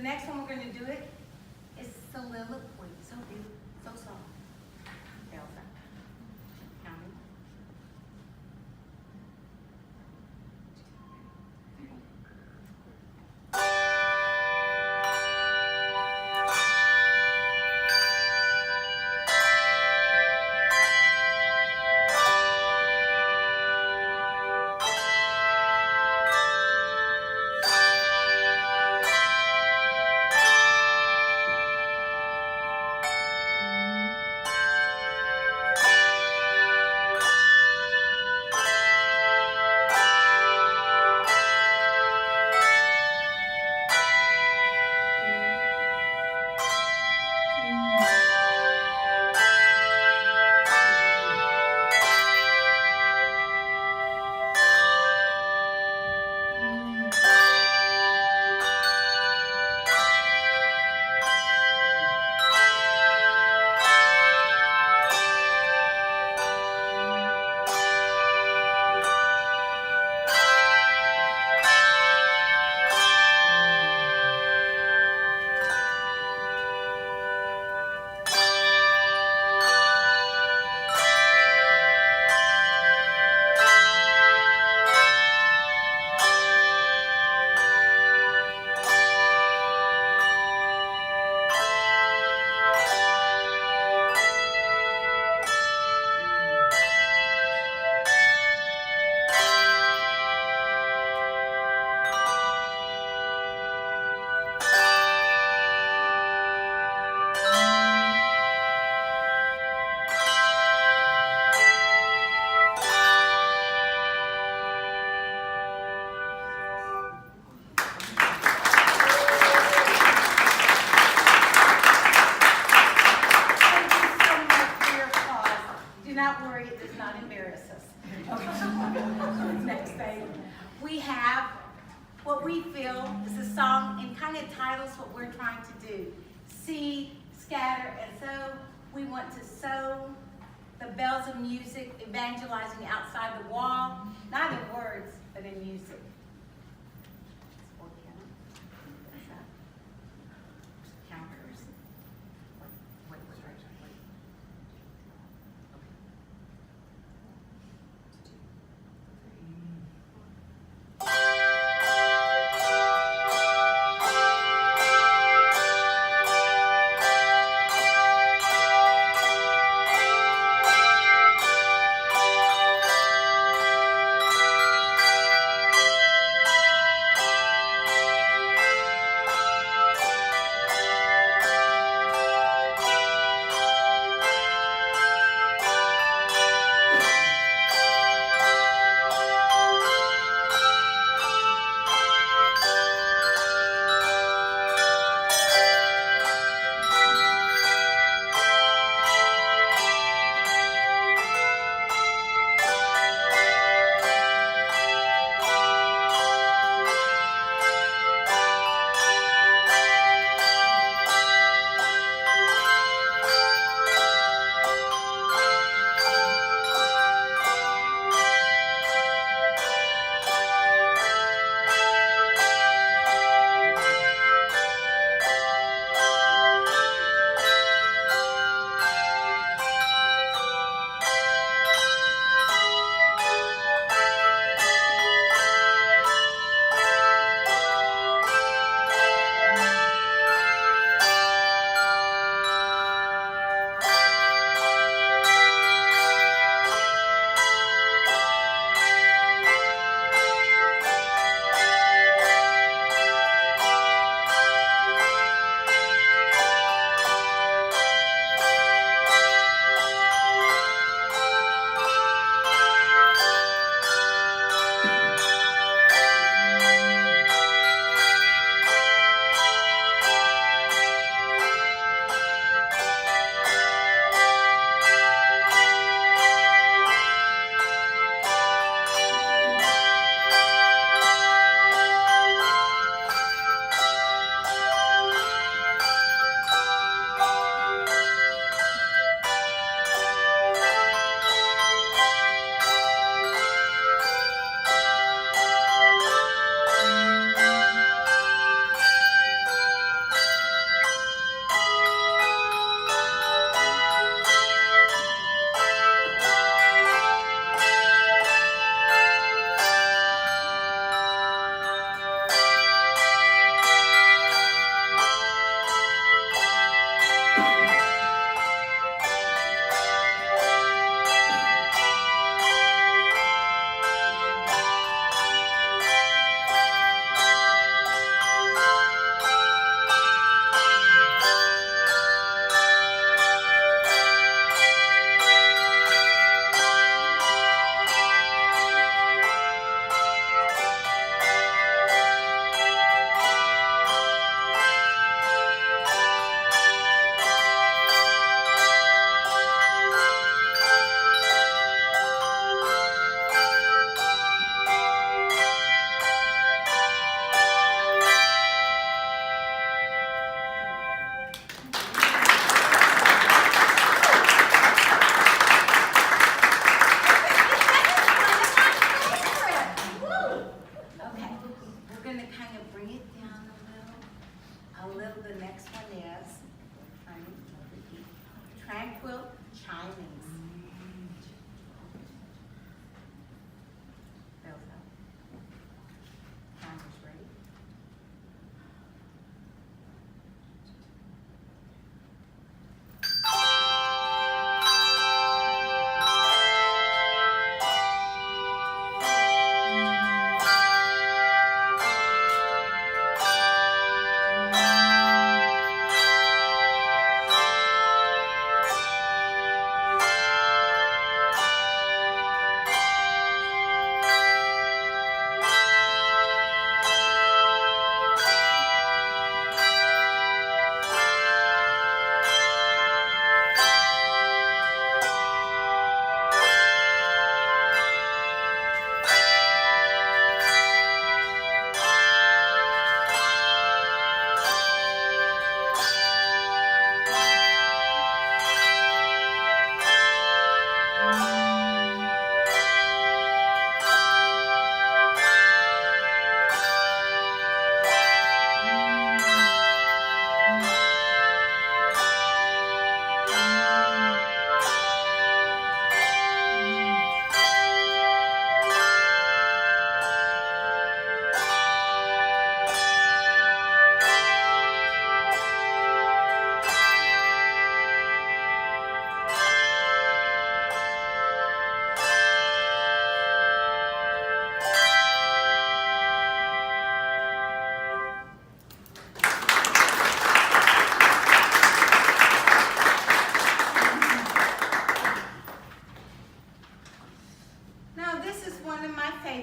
next one we're going to do it is soliloquy. So beautiful, so soft. Elsa. Counting. We have what we feel is a song and kind of titles what we're trying to do. See, scatter, and so we want to sow the bells of music, evangelizing outside the wall, not in words, but in music. Counters.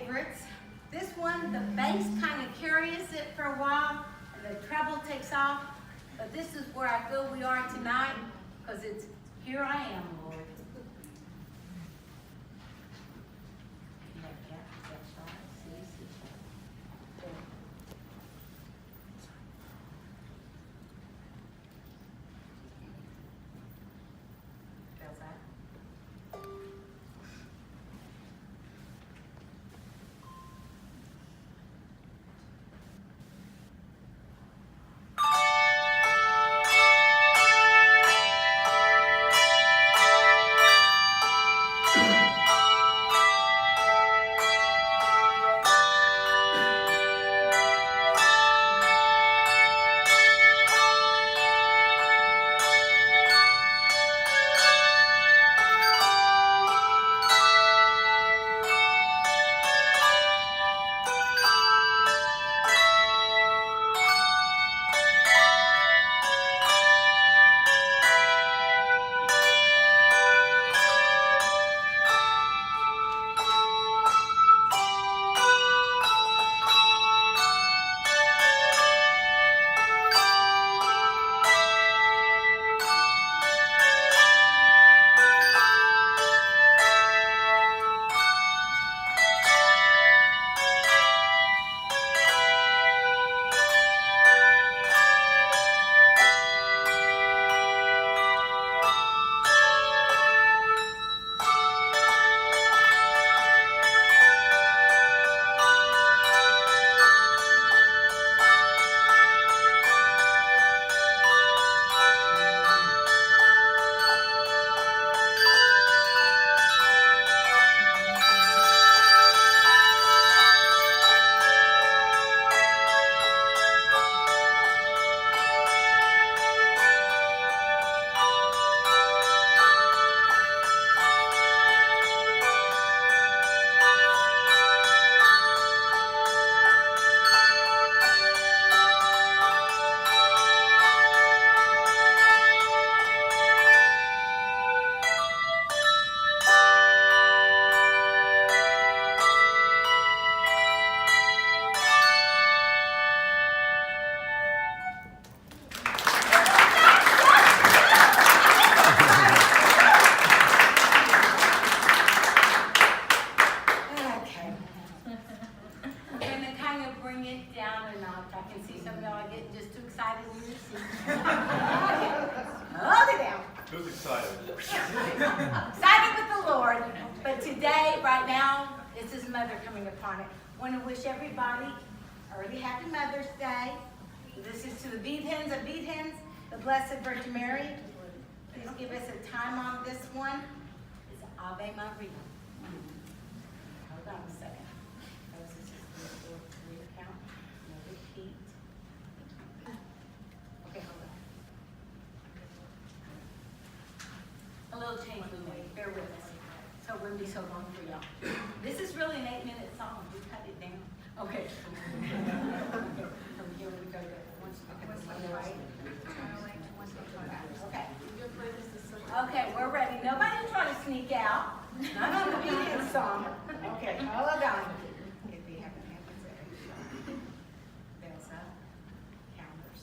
favorites. This one, the bass kind of carries it for a while, and the treble takes off. But this is where I feel we are tonight, because it's Here I Am, Lord. Excited with the Lord. But today, right now, it's His mother coming upon it. I want to wish everybody a really happy Mother's Day. This is to the bead hens of bead hens, the Blessed Virgin Mary. Please give us a time on this one. It's Ave Maria. Hold on a second. This is the 4-3 count. No repeat. Okay, hold on. A little change we made. Bear with us. So it wouldn't be so long for y'all. This is really an 8-minute song. We cut it down. Okay. From here we go to one right. Okay. Okay, we're ready. Nobody try to sneak out. Not on the beginning song. Okay, hold on. If we have an answer. Bells up. Counters.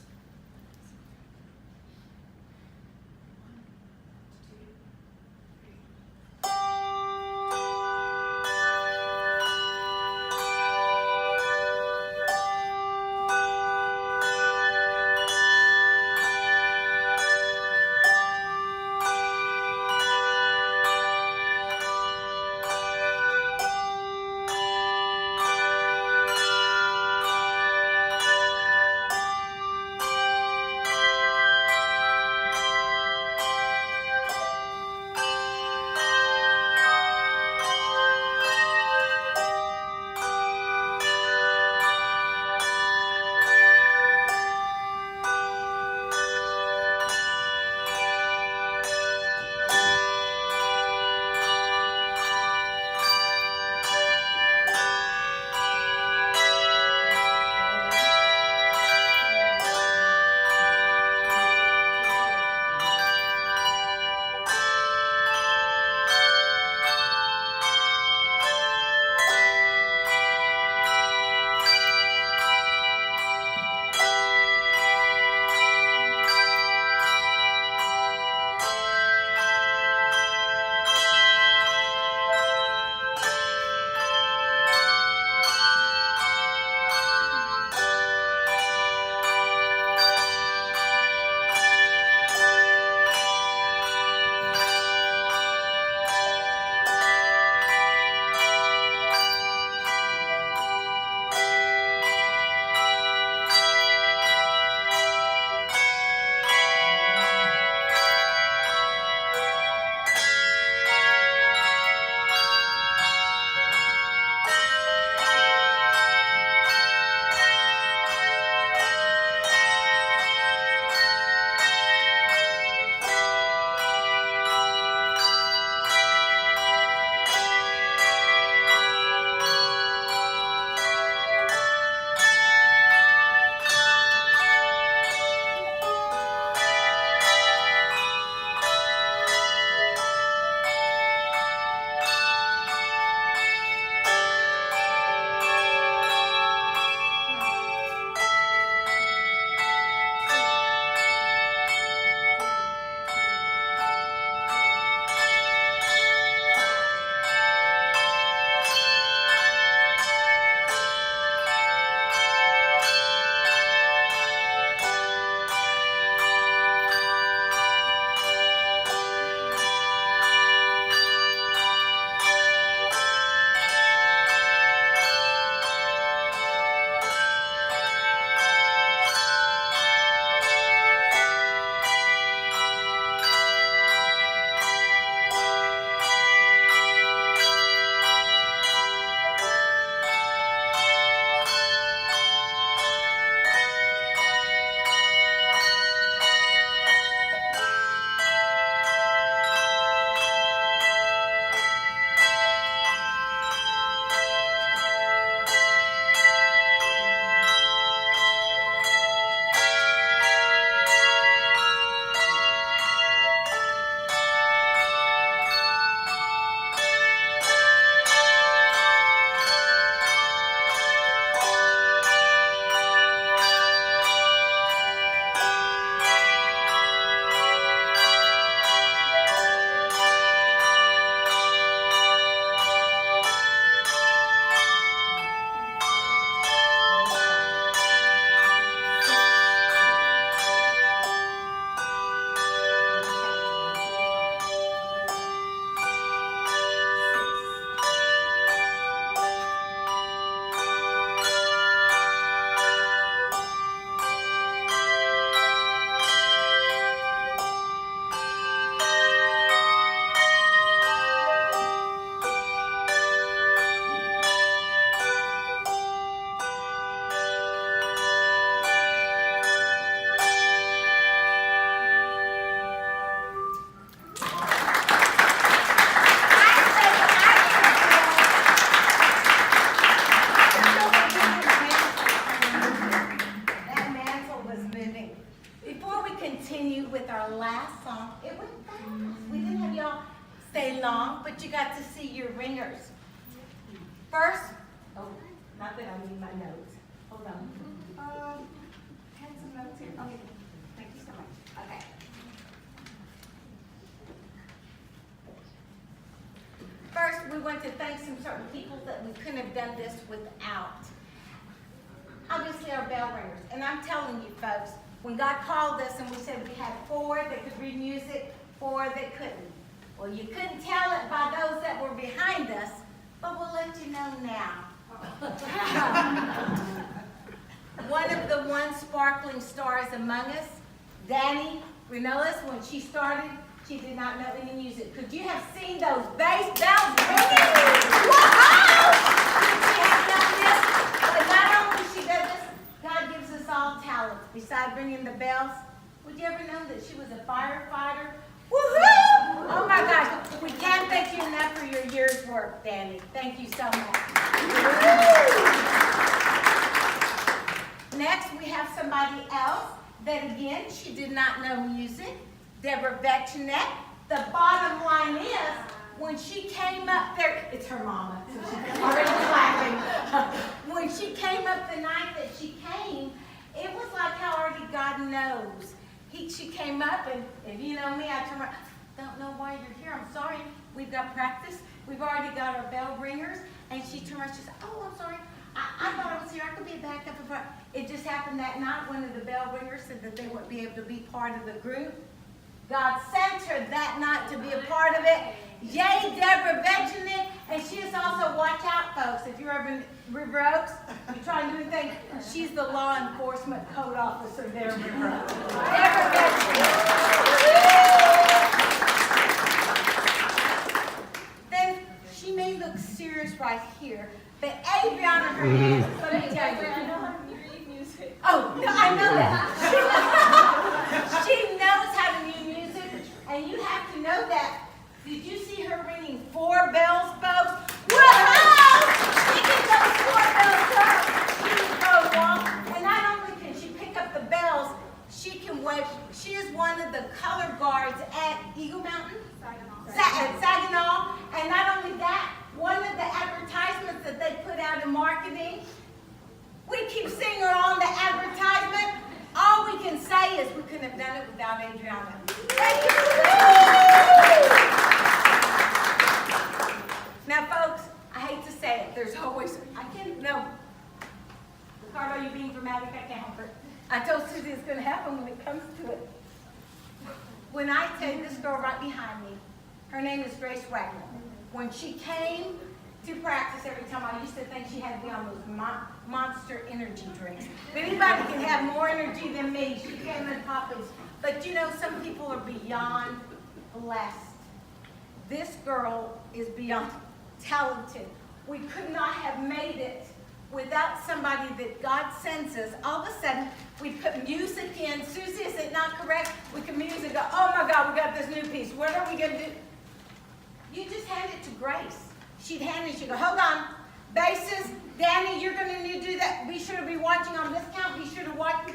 day long, but you got to see your ringers. First, not that I need my notes. Hold on. I had some notes here. Okay, thank you so much. Okay. First, we want to thank some certain people that we couldn't have done this without. Obviously, our bell ringers. And I'm telling you, folks, when God called us and we said we had 4 that could read music, 4 that couldn't. Well, you couldn't tell it by those that were behind us, but we'll let you know now. One of the one sparkling stars among us, Danny Renellis, when she started, she did not know any music. Could you have seen those bass bells ringing? Wow! She has done this, but not only she does this, God gives us all talents. Besides ringing the bells, would you ever know that she was a firefighter? Woohoo! Oh my gosh, we can't thank you enough for your year's work, Danny. Thank you so much. Next, we have somebody else that, again, she did not know music. Deborah Vetchinek. The bottom line is, when she came up there, it's her mama, so she's already laughing. When she came up the night that she came, it was like how already God knows. She came up, and if you know me, I turn around, don't know why you're here, I'm sorry. We've got practice. We've already got our bell ringers. And she turned around, she said, oh, I'm sorry. I thought I was here. I could be a backup. It just happened that night. One of the bell ringers said that they wouldn't be able to be part of the group. God sent her that night to be a part of it. Yay, Deborah Benjamin. And she is also, watch out, folks, if you're ever in River Oaks, you're trying to do anything, she's the law enforcement code officer there in River Oaks. Deborah Benjamin. Then she may look serious right here, but Adriana Hernandez, let me tell you. I know how to read music. Oh, no, I know that. She knows how to read music, and you have to know that. Did you see her ringing 4 bells, folks? Whoa! She can those 4 bells up. She can go along, and not only can she pick up the bells, she can wave. She is one of the color guards at Eagle Mountain? Saginaw. And not only that, one of the advertisements that they put out in marketing, we keep seeing her on the advertisement. All we can say is we couldn't have done it without Adriana. Thank you. Now, folks, I hate to say it. There's always, no. Ricardo, are you being dramatic? I can't help it. I told Susie it's going to happen when it comes to it. When I tell you this girl right behind me, her name is Grace Wagner. When she came to practice every time, I used to think she had to be on those monster energy drinks. But anybody can have more energy than me. She came in poppies. But you know, some people are beyond blessed. This girl is beyond talented. We could not have made it without somebody that God sends us. All of a sudden, we put music in. Susie, is it not correct? We can music go, oh my God, we got this new piece. What are we going to do? You just hand it to Grace. She'd hand it, she'd go, hold on. Basses, Danny, you're going to need to do that. Be sure to be watching on this count. Be sure to watch.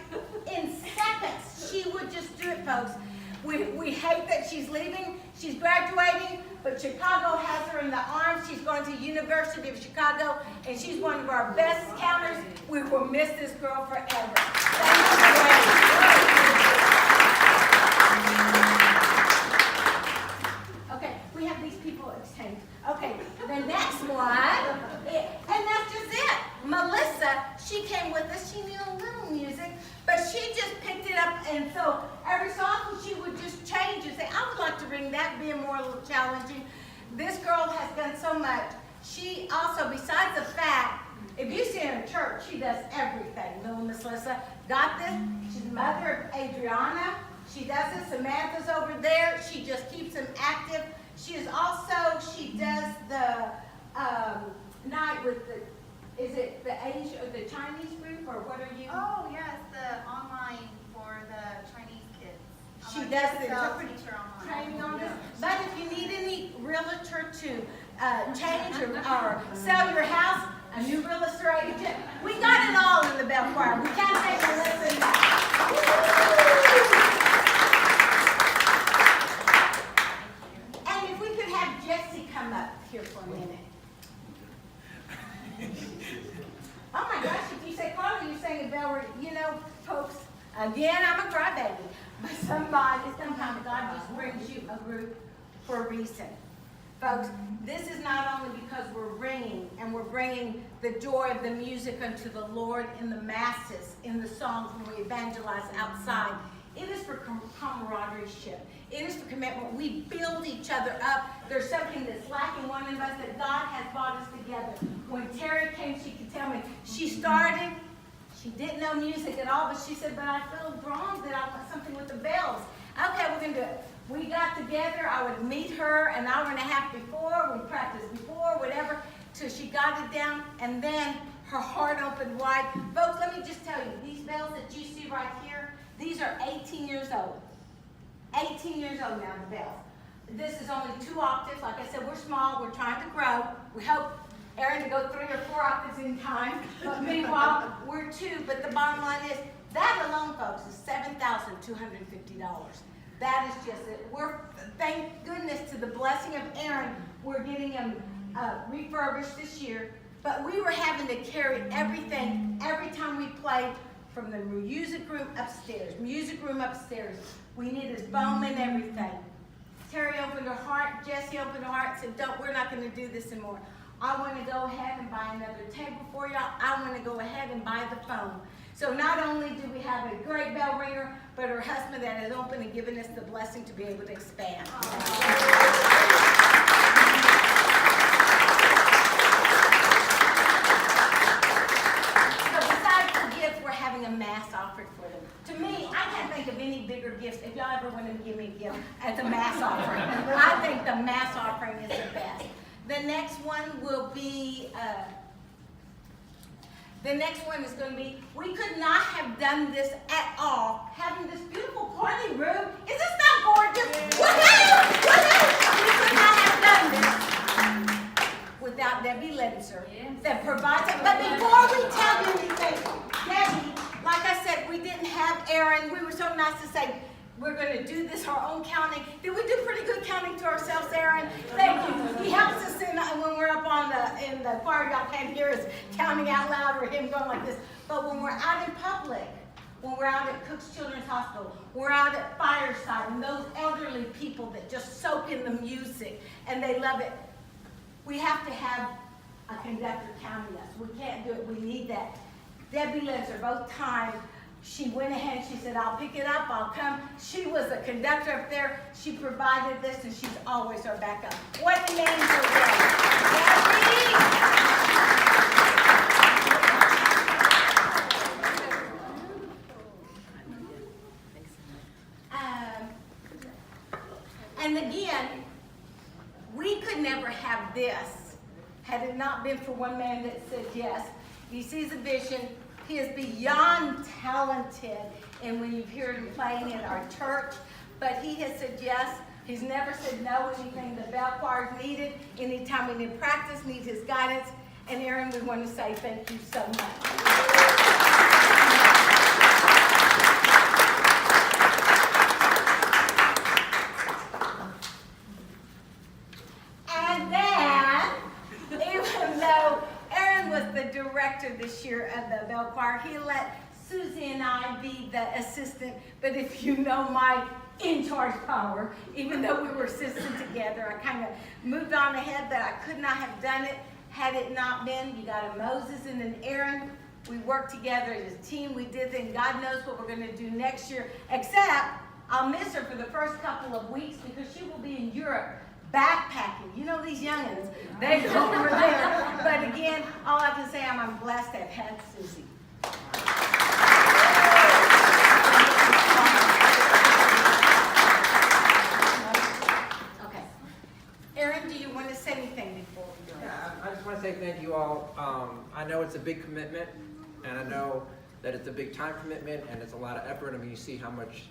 In seconds, she would just do it, folks. We hate that she's leaving. She's graduating, but Chicago has her in the arms. She's going to University of Chicago, and she's one of our best counters. We will miss this girl forever. Okay, we have these people exchange. Okay, the next one, and that's just it. Melissa, she came with us. She knew a little music, but she just picked it up, and so every so often she would just change and say, I would like to ring that, being more a little challenging. This girl has done so much. She also, besides the fact, if you see her in church, she does everything. Little Miss Melissa got this. She's the mother of Adriana. She does this. Samantha's over there. She just keeps them active. She is also, she does the night with the, is it the Asia or the Chinese group, or what are you? Oh, yes, the online for the Chinese kids. She does the teacher online. training on this. But if you need any realtor to change or sell your house, a new real estate agent, we got it all in the Bell Choir. We can't take a listen. And if we could have just bell ring. You know, folks, again, I'm a crybaby, but sometimes God just brings you a group for a reason. Folks, this is not only because we're ringing and we're bringing the joy of the music unto the Lord in the masses, in the songs when we evangelize outside. It is for camaraderie. It is for commitment. We build each other up. There's something that's lacking one of us that God has brought us together. When Terry came, she could tell me, she started, she didn't know music at all, but she said, but I feel drawn that I want something with the bells. Okay, we're going to do it. We got together. I would meet her an hour and a half before. We practiced before, whatever, till she got it down, and then her heart opened wide. Folks, let me just tell you, these bells that you see right here, these are 18 years old. 18 years old now, the bells. This is only 2 octaves. Like I said, we're small. We're trying to grow. We hope Aaron to go 3 or 4 octaves in time. But meanwhile, we're 2. But the bottom line is, that alone, folks, is $7,250. That is just it. We're, thank goodness to the blessing of Aaron, we're getting them refurbished this year. But we were having to carry everything every time we played from the music room upstairs. We needed foam and everything. Terry opened her heart, Jessie opened her heart, said, we're not going to do this anymore. I want to go ahead and buy another table for y'all. I want to go ahead and buy the foam. So not only do we have a great bell ringer, but her husband that has opened and given us the blessing to be able to expand. So besides the gifts, we're having a mass offering for them. To me, I can't think of any bigger gifts. If y'all ever want to give me a gift as a mass offering, I think the mass offering is the best. The next one will be, we could not have done this at all, having this beautiful party room. Is this not gorgeous? Woohoo! We could not have done this without Debbie Lenzer that provides it. But before we tell you anything, Debbie, like I said, we didn't have Aaron. We were so nice to say, we're going to do this, our own counting. Did we do pretty good counting to ourselves, Aaron? Thank you. He helps us when we're up in the choir. Y'all can't hear us counting out loud or him going like this. But when we're out in public, when we're out at Cook's Children's Hospital, we're out at Fireside, and those elderly people that just soak in the music and they love it, we have to have a conductor counting us. We can't do it. We need that. Debbie Lenzer, both times, she went ahead, she said, I'll pick it up, I'll come. She was a conductor up there. She provided this, and she's always our backup. What an angel, Debbie! And again, we could never have this had it not been for one man that said yes. He sees a vision. He is beyond talented, and when you hear him playing at our church, but he has said yes. He's never said no. Anything the bell choir is needed, anytime we need practice, need his guidance. And Aaron, we want to say thank you so much. And then, even though Aaron was the director this year of the bell choir, he let Susie and I be the assistant. But if you know my in-charge power, even though we were assistant together, I kind of moved on ahead, but I could not have done it had it not been. You got a Moses and an Aaron. We worked together as a team. We did things. God knows what we're going to do next year, except I'll miss her for the first couple of weeks because she will be in Europe backpacking. You know these youngins, they go over there. But again, all I can say, I'm blessed to have had Susie. Okay. Aaron, do you want to say anything before we go? Yeah, I just want to say thank you all. I know it's a big commitment, and I know that it's a big time commitment, and it's a lot of effort. I mean, you see how much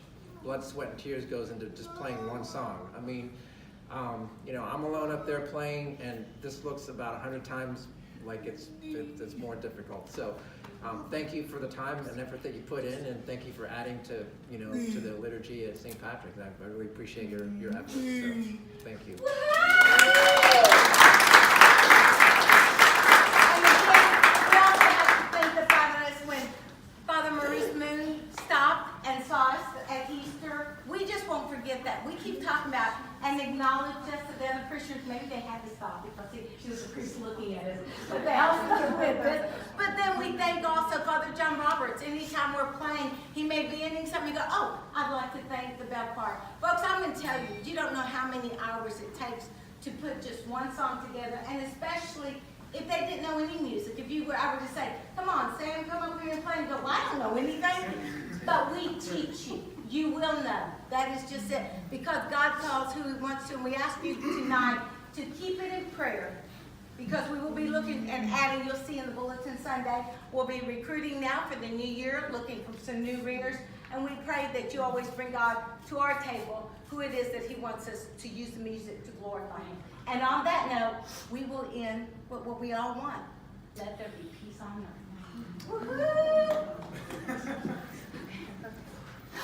blood, sweat, and tears goes into just playing one song. I mean, you know, I'm alone up there playing, and this looks about 100 times like it's more difficult. So, thank you for the time and effort that you put in, and thank you for adding to, you know, to the liturgy at St. Patrick's. I really appreciate your efforts. So, thank you. acknowledge us, and the other preachers, maybe they had to stop because she was a priest looking at us, but they all stood with us. But then we thank also Father John Roberts. Anytime we're playing, he may be ending something, and go, oh, I'd like to thank the bell choir. Folks, I'm going to tell you, you don't know how many hours it takes to put just one song together, and especially if they didn't know any music. If I were to say, come on, Sam, come up here and play, and go, well, I don't know anything. But we teach you. You will know. That is just it. Because God calls who he wants to, and we ask you tonight to keep it in prayer. Because we will be looking and adding, you'll see in the bulletin Sunday, we'll be recruiting now for the new year, looking for some new ringers. And we pray that you always bring God to our table, who it is that he wants us to use the music to glorify him. And on that note, we will end with what we all want. Let there be peace on earth. Woohoo!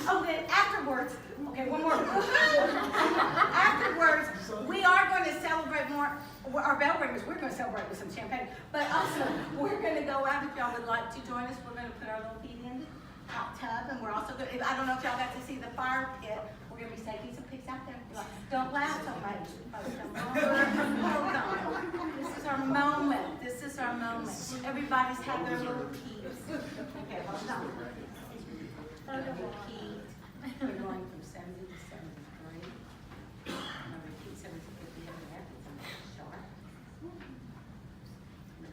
Oh, then afterwards, okay, one more. Afterwards, we are going to celebrate more. Our bell ringers, we're going to celebrate with some champagne. But also, we're going to go out. If y'all would like to join us, we're going to put our little feet in the hot tub. And we're also going to, I don't know if y'all got to see the fire pit. We're going to be taking some pics out there. Don't laugh so much. Hold on. This is our moment. This is our moment. Everybody's had their little peeps. Okay, hold on. Repeat. We're going from 70 to 73. I'm going to repeat 70 to 50 over there. It's a little sharp.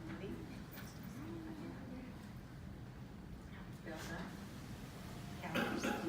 Ready? Bells up. Count.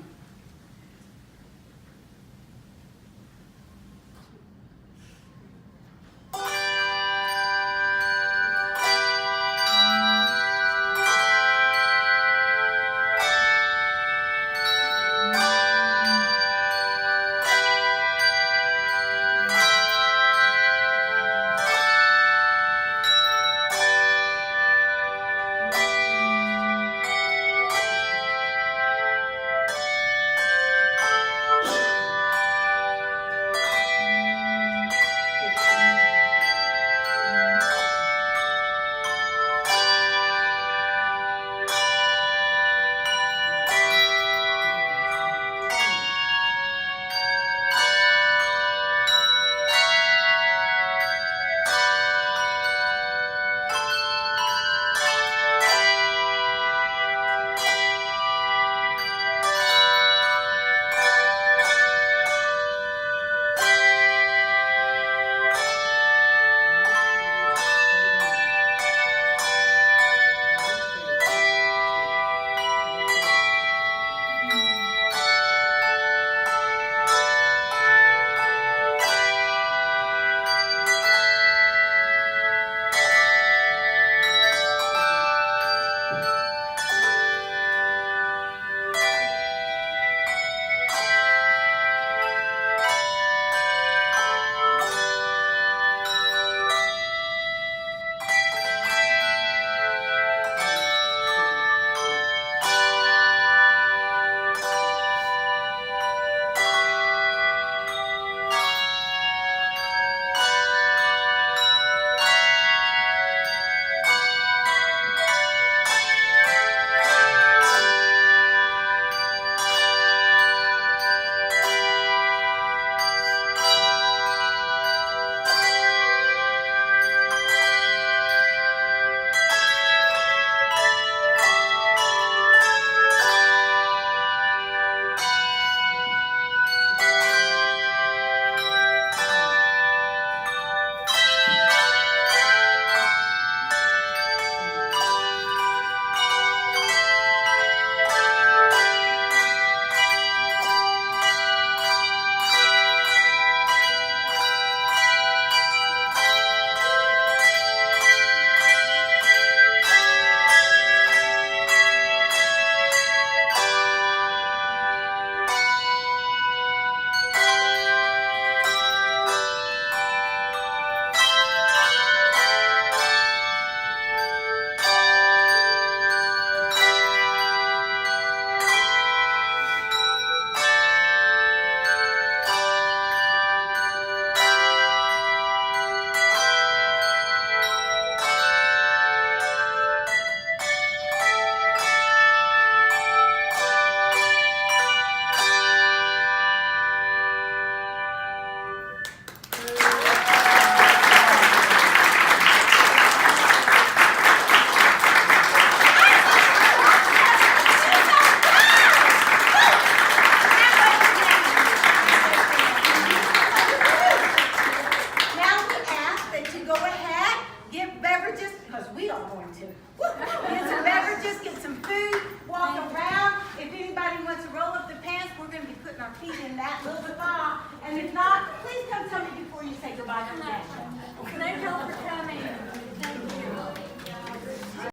write them down.